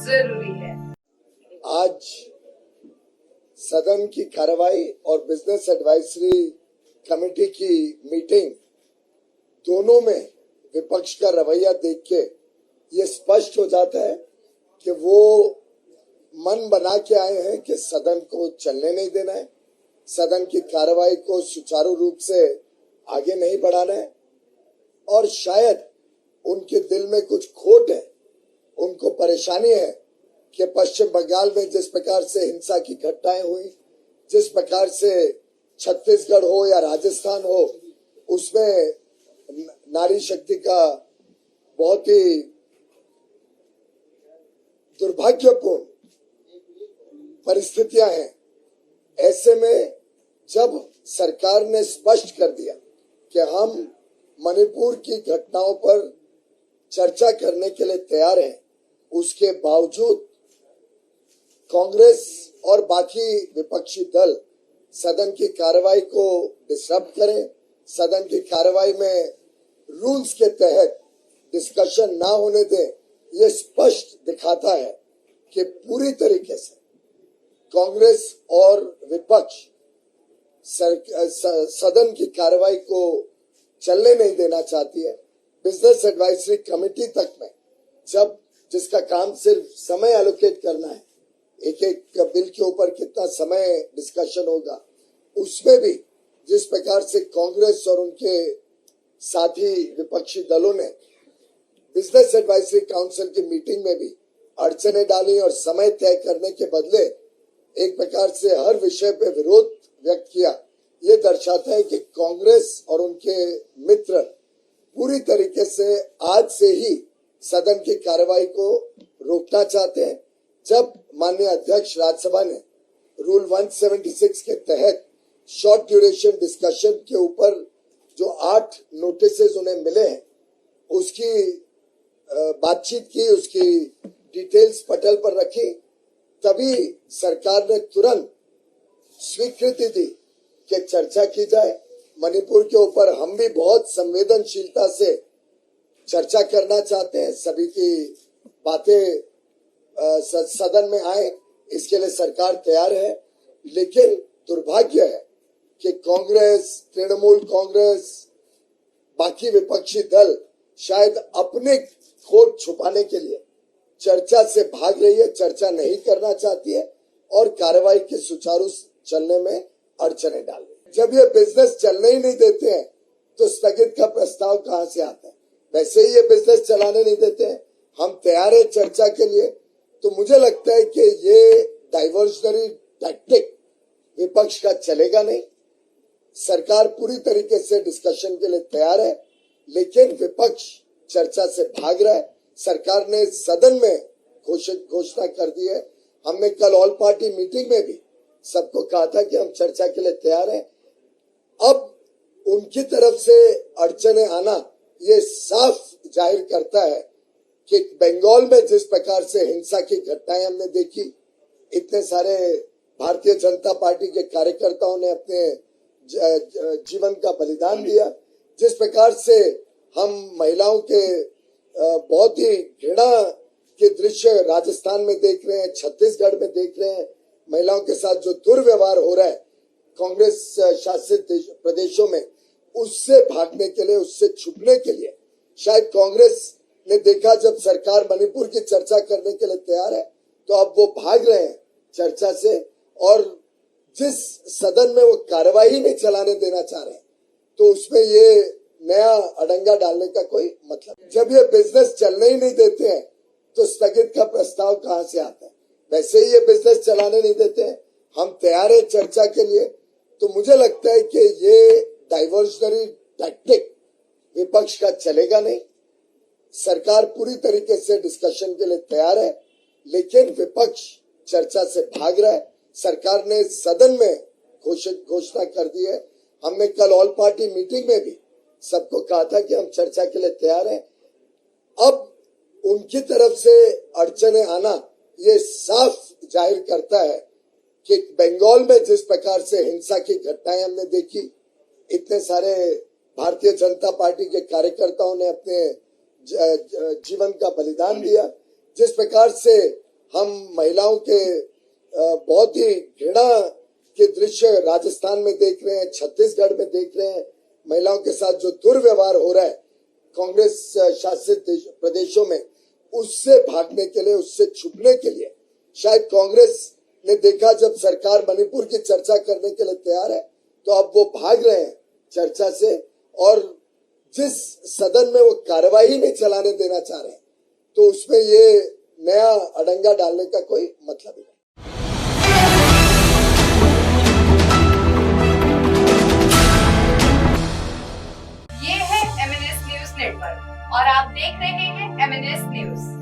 जरूरी है। आज सदन की कार्रवाई और बिजनेस एडवाइजरी कमेटी की मीटिंग दोनों में विपक्ष का रवैया देख के ये स्पष्ट हो जाता है कि वो मन बना के आए हैं कि सदन को चलने नहीं देना है, सदन की कार्रवाई को सुचारू रूप से आगे नहीं बढ़ाना है और शायद उनके दिल में कुछ खोट है, उनको परेशानी है कि पश्चिम बंगाल में जिस प्रकार से हिंसा की घटनाएं हुई, जिस प्रकार से छत्तीसगढ़ हो या राजस्थान हो, उसमें नारी शक्ति का बहुत ही दुर्भाग्यपूर्ण परिस्थितियां हैं। ऐसे में जब सरकार ने स्पष्ट कर दिया कि हम मणिपुर की घटनाओं पर चर्चा करने के लिए तैयार हैं, उसके बावजूद कांग्रेस और बाकी विपक्षी दल सदन की कार्रवाई को डिस्टर्ब करें, सदन की कार्रवाई में रूल्स के तहत डिस्कशन ना होने दें, ये स्पष्ट दिखाता है कि पूरी तरीके से कांग्रेस और विपक्ष सदन की कार्रवाई को चलने नहीं देना चाहती है। बिजनेस एडवाइजरी कमेटी तक में जब जिसका काम सिर्फ समय एलोकेट करना है, एक एक बिल के ऊपर कितना समय डिस्कशन होगा, उसमें भी जिस प्रकार से कांग्रेस और उनके साथी विपक्षी दलों ने बिजनेस एडवाइजरी काउंसिल की मीटिंग में भी अड़चने डाली और समय तय करने के बदले एक प्रकार से हर विषय पे विरोध व्यक्त किया, ये दर्शाता है कि कांग्रेस और उनके मित्र पूरी तरीके से आज से ही सदन की कार्रवाई को रोकना चाहते हैं। जब माननीय अध्यक्ष राज्यसभा ने रूल 176 के तहत शॉर्ट ड्यूरेशन डिस्कशन के ऊपर जो 8 नोटिसेस उन्हें मिले हैं, उसकी बातचीत की, उसकी डिटेल्स पटल पर रखी, तभी सरकार ने तुरंत स्वीकृति दी कि चर्चा की जाए। मणिपुर के ऊपर हम भी बहुत संवेदनशीलता से चर्चा करना चाहते हैं, सभी की बातें सदन में आए, इसके लिए सरकार तैयार है। लेकिन दुर्भाग्य है कि कांग्रेस, तृणमूल कांग्रेस, बाकी विपक्षी दल शायद अपने खोट छुपाने के लिए चर्चा से भाग रही है, चर्चा नहीं करना चाहती है और कार्रवाई के सुचारू चलने में अड़चने डाल रही है। जब ये बिजनेस चलने ही नहीं देते हैं तो स्थगित का प्रस्ताव कहां से आता है? वैसे ही ये बिजनेस चलाने नहीं देते हैं, हम तैयार है चर्चा के लिए। तो मुझे लगता है कि ये डाइवर्जनरी टैक्टिक विपक्ष का चलेगा नहीं। सरकार पूरी तरीके से डिस्कशन के लिए तैयार है, लेकिन विपक्ष चर्चा से भाग रहा है। सरकार ने सदन में घोषणा कर दी है। हमने कल ऑल पार्टी मीटिंग में भी सबको कहा था कि हम चर्चा के लिए तैयार हैं। अब उनकी तरफ से अड़चने आना ये साफ जाहिर करता है कि बंगाल में जिस प्रकार से हिंसा की घटनाएं हमने देखी, इतने सारे भारतीय जनता पार्टी के कार्यकर्ताओं ने अपने जीवन का बलिदान दिया, जिस प्रकार से हम महिलाओं के बहुत ही घृणा के दृश्य राजस्थान में देख रहे हैं, छत्तीसगढ़ में देख रहे हैं, महिलाओं के साथ जो दुर्व्यवहार हो रहा है कांग्रेस शासित प्रदेशों में, उससे भागने के लिए, उससे छुपने के लिए शायद कांग्रेस ने देखा जब सरकार मणिपुर की चर्चा करने के लिए तैयार है तो अब वो भाग रहे हैं चर्चा से, और जिस सदन में वो कार्रवाई नहीं चलाने देना चाह रहे हैं तो उसमें ये नया अड़ंगा डालने का कोई मतलब नहीं। जब ये बिजनेस चलने ही नहीं देते हैं तो स्थगित का प्रस्ताव कहां से आता है? वैसे ही ये बिजनेस चलाने नहीं देते हैं, हम तैयार है चर्चा के लिए। तो मुझे लगता है कि ये डाइवर्जनरी टैक्टिक विपक्ष का चलेगा नहीं। सरकार पूरी तरीके से डिस्कशन के लिए तैयार है, लेकिन विपक्ष चर्चा से भाग रहा है। सरकार ने सदन में घोषणा कर दी है। हमने कल ऑल पार्टी मीटिंग में भी सबको कहा था कि हम चर्चा के लिए तैयार हैं। अब उनकी तरफ से अड़चने आना ये साफ जाहिर करता है कि बंगाल में जिस प्रकार से हिंसा की घटनाएं हमने देखी, इतने सारे भारतीय जनता पार्टी के कार्यकर्ताओं ने अपने जीवन का बलिदान दिया, जिस प्रकार से हम महिलाओं के बहुत ही घृणा के दृश्य राजस्थान में देख रहे हैं, छत्तीसगढ़ में देख रहे हैं। महिलाओं के साथ जो दुर्व्यवहार हो रहा है कांग्रेस शासित प्रदेशों में, उससे भागने के लिए, उससे छुपने के लिए शायद कांग्रेस ने देखा जब सरकार मणिपुर की चर्चा करने के लिए तैयार है तो अब वो भाग रहे हैं चर्चा से, और जिस सदन में वो कार्रवाई नहीं चलाने देना चाह रहे हैं तो उसमें ये नया अड़ंगा डालने का कोई मतलब ही नहीं। ये है MNS न्यूज नेटवर्क और आप देख रहे हैं MNS न्यूज।